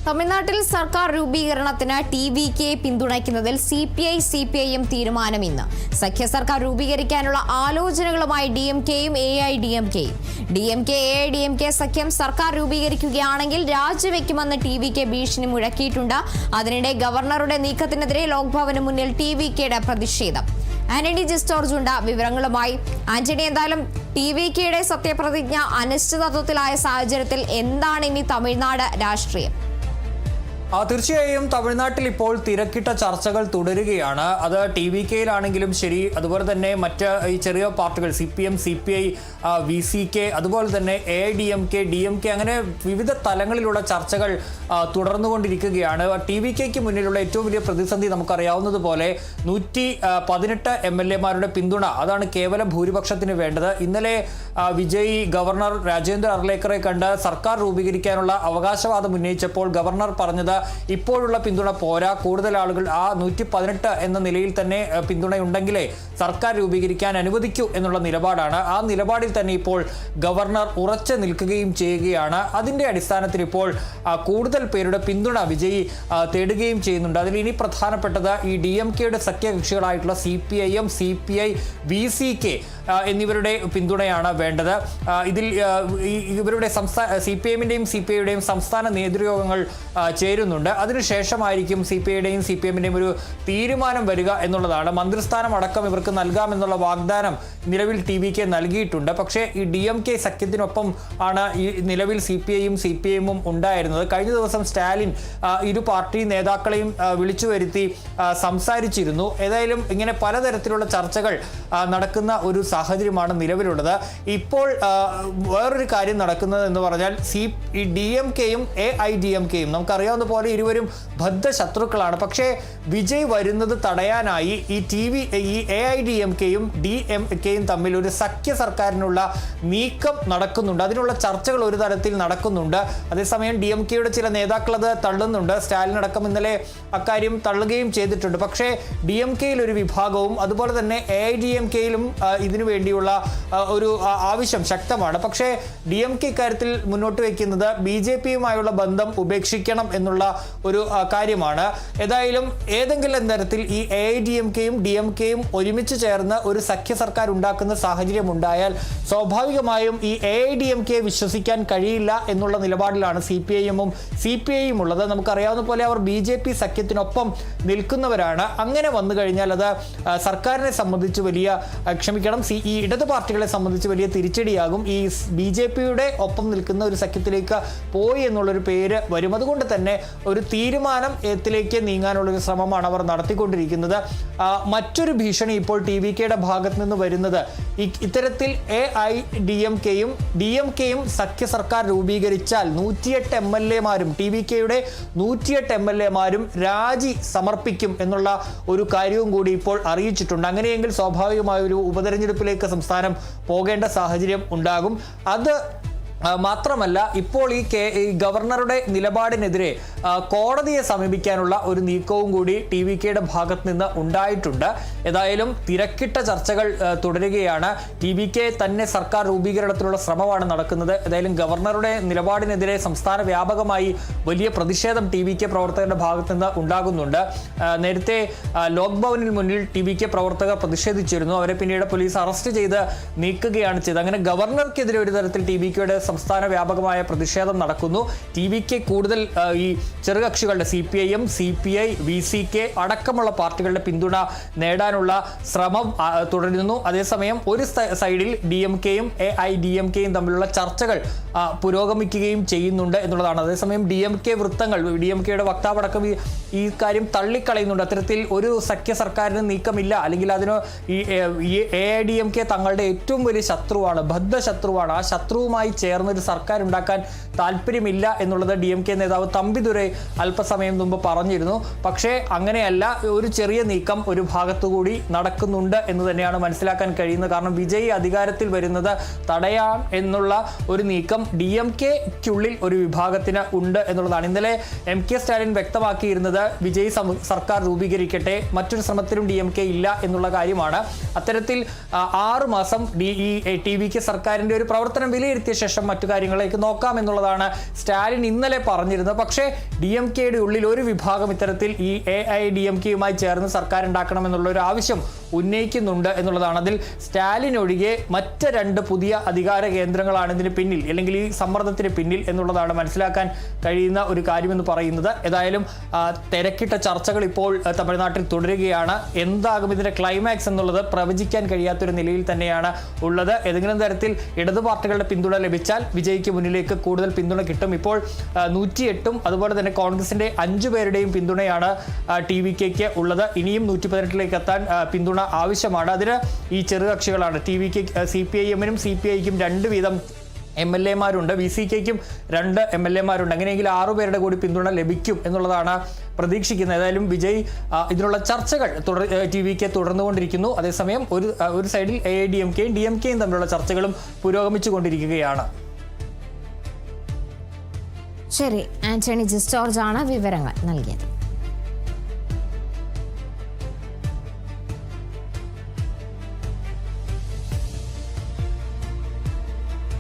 തമിഴ്നാട്ടിൽ സർക്കാർ രൂപീകരണത്തിന് ടി.വി.കെ പിന്തുണയ്ക്കുന്നതിൽ CPI-CPIM തീരുമാനം ഇന്ന്. സഖ്യ സർക്കാർ രൂപീകരിക്കാനുള്ള ആലോചനകളുമായി DMKയും AIDMKയും. DMK-AIDMK സഖ്യം സർക്കാർ രൂപീകരിക്കുകയാണെങ്കിൽ രാജിവെക്കുമെന്ന് ടി.വി.കെ ഭീഷണി മുഴക്കിയിട്ടുണ്ട്. അതിനിടെ ഗവർണറുടെ നീക്കത്തിനെതിരെ ലോക്ഭവന് മുന്നിൽ ടി.വി.കെയുടെ പ്രതിഷേധം. ആന്റണി ജോർജ് വിവരങ്ങളുമായി. ആന്റണി, എന്തായാലും ടി.വി.കെയുടെ സത്യപ്രതിജ്ഞ അനിശ്ചിതത്വത്തിലായ സാഹചര്യത്തിൽ എന്താണ് ഇനി തമിഴ്നാട് രാഷ്ട്രീയം? തീർച്ചയായും തമിഴ്നാട്ടിൽ ഇപ്പോൾ തിരക്കിട്ട ചർച്ചകൾ തുടരുകയാണ്. അത് ടി.വി.കെയിലാണെങ്കിലും ശരി, അതുപോലെ തന്നെ മറ്റ് ഈ ചെറിയ പാർട്ടികൾ CPM, CPI, VCK, അതുപോലെ തന്നെ AIDMK, DMK, അങ്ങനെ വിവിധ തലങ്ങളിലുള്ള ചർച്ചകൾ തുടർന്നുകൊണ്ടിരിക്കുകയാണ്. ടി.വി.കെക്ക് മുന്നിലുള്ള ഏറ്റവും വലിയ പ്രതിസന്ധി നമുക്കറിയാവുന്നതുപോലെ 118 MLA-മാരുടെ പിന്തുണ, അതാണ് കേവല ഭൂരിപക്ഷത്തിന് വേണ്ടത്. ഇന്നലെ വിജയ് ഗവർണർ രാജേന്ദ്ര അർലേക്കറെ കണ്ട് സർക്കാർ രൂപീകരിക്കാനുള്ള അവകാശവാദം ഉന്നയിച്ചപ്പോൾ ഗവർണർ പറഞ്ഞത് ഇപ്പോഴുള്ള പിന്തുണ പോരാ, കൂടുതൽ ആളുകൾ ആ 118 എന്ന നിലയിൽ തന്നെ പിന്തുണയുണ്ടെങ്കിലേ സർക്കാർ രൂപീകരിക്കാൻ അനുവദിക്കൂ എന്നുള്ള നിലപാടാണ്. ആ നിലപാടിൽ തന്നെ ഇപ്പോൾ ഗവർണർ ഉറച്ചു നിൽക്കുകയും ചെയ്യുകയാണ്. അതിന്റെ അടിസ്ഥാനത്തിൽ ഇപ്പോൾ കൂടുതൽ പേരുടെ പിന്തുണ വിജയ് തേടുകയും ചെയ്യുന്നുണ്ട്. അതിൽ ഇനി പ്രധാനപ്പെട്ടത് ഈ DMKയുടെ സഖ്യകക്ഷികളായിട്ടുള്ള CPIM, CPI, VCK എന്നിവരുടെ പിന്തുണയാണ് വേണ്ടത്. ഇതിൽ ഇവരുടെ CPM-ന്റെയും CPI-യുടെയും സംസ്ഥാന നേതൃയോഗങ്ങൾ ചേരുന്നുണ്ട്. അതിനുശേഷമായിരിക്കും CPI-യുടെയും CPM-ന്റെയും ഒരു തീരുമാനം വരിക എന്നുള്ളതാണ്. മന്ത്രിസ്ഥാനം അടക്കം ഇവർക്ക് നൽകാമെന്നുള്ള വാഗ്ദാനം നിലവിൽ ടി.വി.കെ നൽകിയിട്ടുണ്ട്. പക്ഷേ ഈ DMK സഖ്യത്തിനൊപ്പം ആണ് ഈ നിലവിൽ CPI-യും CPI-യും ഉണ്ടായിരുന്നത്. കഴിഞ്ഞ ദിവസം സ്റ്റാലിൻ ഇരു പാർട്ടി നേതാക്കളെയും വിളിച്ചു വരുത്തി സംസാരിച്ചിരുന്നു. ഏതായാലും ഇങ്ങനെ പലതരത്തിലുള്ള ചർച്ചകൾ നടക്കുന്ന ഒരു സാഹചര്യമാണ് നിലവിലുള്ളത്. ഇപ്പോൾ വേറൊരു കാര്യം നടക്കുന്നത് എന്ന് പറഞ്ഞാൽ ഈ DMKയും AIDMKയും നമുക്കറിയാവുന്ന പോലെ ഇരുവരും ബദ്ധശത്രുക്കളാണ്. പക്ഷേ വിജയ് വരുന്നത് തടയാനായി ഈ AIDMKയും DMKയും തമ്മിൽ ഒരു സഖ്യ സർക്കാരിനുള്ള നീക്കം നടക്കുന്നുണ്ട്. അതിനുള്ള ചർച്ചകൾ ഒരു തരത്തിൽ നടക്കുന്നുണ്ട്. അതേസമയം DMKയുടെ ചില നേതാക്കൾ അത് തള്ളുന്നുണ്ട്. സ്റ്റാലിൻ അടക്കം ഇന്നലെ അക്കാര്യം തള്ളുകയും ചെയ്തിട്ടുണ്ട്. പക്ഷേ DMKയിൽ ഒരു വിഭാഗവും അതുപോലെ തന്നെ AIDMKയിലും ഇതിനു വേണ്ടിയുള്ള ഒരു ആവശ്യം ശക്തമാണ്. പക്ഷേ DMK ഇക്കാര്യത്തിൽ മുന്നോട്ട് വയ്ക്കുന്നത് BJP-യുമായുള്ള ബന്ധം ഉപേക്ഷിക്കണം എന്നുള്ള ഒരു കാര്യമാണ്. ഏതായാലും ഏതെങ്കിലും തരത്തിൽ ഈ AIDMKയും DMKയും ഒരുമിച്ച് ചേർന്ന് ഒരു സഖ്യ സർക്കാർ ഉണ്ടാക്കുന്ന സാഹചര്യം ഉണ്ടായാൽ സ്വാഭാവികമായും ഈ AIDMKയെ വിശ്വസിക്കാൻ കഴിയില്ല എന്നുള്ള നിലപാടിലാണ് CPI-യും CPI-യും ഉള്ളത്. നമുക്കറിയാവുന്ന പോലെ അവർ BJP സഖ്യത്തിനൊപ്പം നിൽക്കുന്നവരാണ്. അങ്ങനെ വന്നു കഴിഞ്ഞാൽ അത് സർക്കാരിനെ സംബന്ധിച്ച് വലിയ ഈ ഇടത് പാർട്ടികളെ സംബന്ധിച്ച് വലിയ തിരിച്ചടിയാകും. ഈ BJP-യുടെ ഒപ്പം നിൽക്കുന്ന ഒരു സഖ്യത്തിലേക്ക് പോയി എന്നുള്ളൊരു പേര് വരും. അതുകൊണ്ട് തന്നെ ഒരു തീരുമാനത്തിലേക്ക് നീങ്ങാനുള്ളൊരു ശ്രമമാണ് അവർ നടത്തിക്കൊണ്ടിരിക്കുന്നത്. മറ്റൊരു ഭീഷണി ഇപ്പോൾ ടി.വി.കെയുടെ ഭാഗത്ത് നിന്ന് വരുന്നത് ഇത്തരത്തിൽ AIDMKയും DMKയും സഖ്യ സർക്കാർ രൂപീകരിച്ചാൽ 108 MLA-മാരും ടി.വി.കെയുടെ 108 MLA-മാരും രാജി സമർപ്പിക്കും എന്നുള്ള ഒരു കാര്യവും കൂടി ഇപ്പോൾ അറിയിച്ചിട്ടുണ്ട്. അങ്ങനെയെങ്കിൽ സ്വാഭാവികമായ ഒരു ഉപതെരഞ്ഞെടുപ്പിലേക്ക് സംസ്ഥാനം പോകേണ്ട സാഹചര്യം ഉണ്ടാകും. അത് മാത്രമല്ല ഇപ്പോൾ ഈ ഗവർണറുടെ നിലപാടിനെതിരെ കോടതിയെ സമീപിക്കാനുള്ള ഒരു നീക്കവും കൂടി ടി.വി.കെയുടെ ഭാഗത്ത് നിന്ന് ഉണ്ടായിട്ടുണ്ട്. ഏതായാലും തിരക്കിട്ട ചർച്ചകൾ തുടരുകയാണ്. ടി.വി.കെ തന്നെ സർക്കാർ രൂപീകരണത്തിനുള്ള ശ്രമമാണ് നടക്കുന്നത്. ഏതായാലും ഗവർണറുടെ നിലപാടിനെതിരെ സംസ്ഥാന വ്യാപകമായി വലിയ പ്രതിഷേധം ടി.വി.കെ പ്രവർത്തകരുടെ ഭാഗത്ത് നിന്ന് ഉണ്ടാകുന്നുണ്ട്. നേരത്തെ ലോക്ഭവനിൽ മുന്നിൽ ടി.വി.കെ പ്രവർത്തകർ പ്രതിഷേധിച്ചിരുന്നു. അവരെ പിന്നീട് പോലീസ് അറസ്റ്റ് ചെയ്ത് നീക്കുകയാണ് ചെയ്തത്. അങ്ങനെ ഗവർണർക്കെതിരെ ഒരു തരത്തിൽ ടി.വി.കെയുടെ സംസ്ഥാന വ്യാപകമായ പ്രതിഷേധം നടക്കുന്നു. ടി.വി.കെ കൂടുതൽ ഈ ചെറുകക്ഷികളുടെ CPIM, CPI, VCK അടക്കമുള്ള പാർട്ടികളുടെ പിന്തുണ നേടാനുള്ള ശ്രമം തുടരുന്നു. അതേസമയം ഒരു സൈഡിൽ DMKയും AIDMKയും തമ്മിലുള്ള ചർച്ചകൾ പുരോഗമിക്കുകയും ചെയ്യുന്നുണ്ട് എന്നുള്ളതാണ്. അതേസമയം DMKയുടെ വക്താവടക്കം ഈ കാര്യം തള്ളിക്കളയുന്നുണ്ട്. അത്തരത്തിൽ ഒരു സഖ്യ സർക്കാരിന് നീക്കമില്ല, അല്ലെങ്കിൽ അതിന് ഈ AIDMK തങ്ങളുടെ ഏറ്റവും വലിയ ശത്രുവാണ്, ബദ്ധശത്രുവാണ്. ആ ശത്രുവുമായി ചേർന്നൊരു സർക്കാർ ഉണ്ടാക്കാൻ താല്പര്യമില്ല എന്നുള്ളത് DMK നേതാവ് തമ്പിദുരൈ അല്പസമയം മുമ്പ് പറഞ്ഞിരുന്നു. പക്ഷേ അങ്ങനെയല്ല, ഒരു ചെറിയ നീക്കം ഒരു ഭാഗത്തുകൂടി നടക്കുന്നുണ്ട് എന്ന് തന്നെയാണ് മനസ്സിലാക്കാൻ കഴിയുന്നത്. കാരണം വിജയ് അധികാരത്തിൽ വരുന്നത് തടയാം എന്നുള്ള ഒരു നീക്കം DMKയ്ക്കുള്ളിൽ ഒരു വിഭാഗത്തിന് ഉണ്ട് എന്നുള്ളതാണ്. ഇന്നലെ MK സ്റ്റാലിൻ വ്യക്തമാക്കിയിരുന്നത് വിജയ് സർക്കാർ രൂപീകരിക്കട്ടെ, മറ്റൊരു ശ്രമത്തിലും DMK ഇല്ല എന്നുള്ള കാര്യമാണ്. അത്തരത്തിൽ 6 മാസം ടി.വി.കെ സർക്കാരിന്റെ ഒരു പ്രവർത്തനം വിലയിരുത്തിയ ശേഷം മറ്റു കാര്യങ്ങളിലേക്ക് നോക്കാം എന്നുള്ളതാണ് സ്റ്റാലിൻ ഇന്നലെ പറഞ്ഞിരുന്നത്. പക്ഷേ DMK-യുടെ ഉള്ളിൽ ഒരു വിഭാഗം ഇത്തരത്തിൽ ഈ AIDMK-യുമായി ചേർന്ന് സർക്കാർ ഉണ്ടാക്കണമെന്നുള്ള ഒരു ആവശ്യം ഉന്നയിക്കുന്നുണ്ട് എന്നുള്ളതാണ്. അതിൽ സ്റ്റാലിൻ ഒഴികെ മറ്റ് 2 പുതിയ അധികാര കേന്ദ്രങ്ങളാണ് ഇതിന് പിന്നിൽ, അല്ലെങ്കിൽ ഈ സമ്മർദ്ദത്തിന് പിന്നിൽ എന്നുള്ളതാണ് മനസ്സിലാക്കാൻ കഴിയുന്ന ഒരു കാര്യമെന്ന് പറയുന്നത്. ഏതായാലും തിരക്കിട്ട ചർച്ചകൾ ഇപ്പോൾ തമിഴ്നാട്ടിൽ തുടരുകയാണ്. എന്താകും ഇതിന്റെ ക്ലൈമാക്സ് എന്നുള്ളത് പ്രവചിക്കാൻ കഴിയാത്തൊരു നിലയിൽ തന്നെയാണ് ഉള്ളത്. ഏതെങ്കിലും തരത്തിൽ ഇടതു പാർട്ടികളുടെ പിന്തുണ ലഭിച്ചാൽ വിജയ്ക്ക് മുന്നിലേക്ക് കൂടുതൽ പിന്തുണ കിട്ടും. ഇപ്പോൾ 108 അതുപോലെ തന്നെ കോൺഗ്രസിന്റെ 5 പേരുടെയും പിന്തുണയാണ് TVK-ക്ക് ഉള്ളത്. ഇനിയും 118ലേക്ക് എത്താൻ പിന്തുണ ആവശ്യമാണ്. അതിന് ഈ ചെറുകക്ഷികളാണ് TVK, CPIM-നും CPI-ക്കും 2 വീതം MLA-മാരുണ്ട്, VCK-ക്കും 2 MLA-മാരുണ്ട്. അങ്ങനെയെങ്കിൽ 6 പേരുടെ കൂടി പിന്തുണ ലഭിക്കും എന്നുള്ളതാണ് പ്രതീക്ഷിക്കുന്നത്. ഏതായാലും വിജയ് ഇതിനുള്ള ചർച്ചകൾ TVK തുടർന്നുകൊണ്ടിരിക്കുന്നു. അതേസമയം ഒരു സൈഡിൽ AIDMK-യും DMK-യും തമ്മിലുള്ള ചർച്ചകളും പുരോഗമിച്ചുകൊണ്ടിരിക്കുകയാണ്. ശരി, ആന്റണി ജിസ് ജോർജ് ആണ് വിവരങ്ങൾ നൽകിയത്.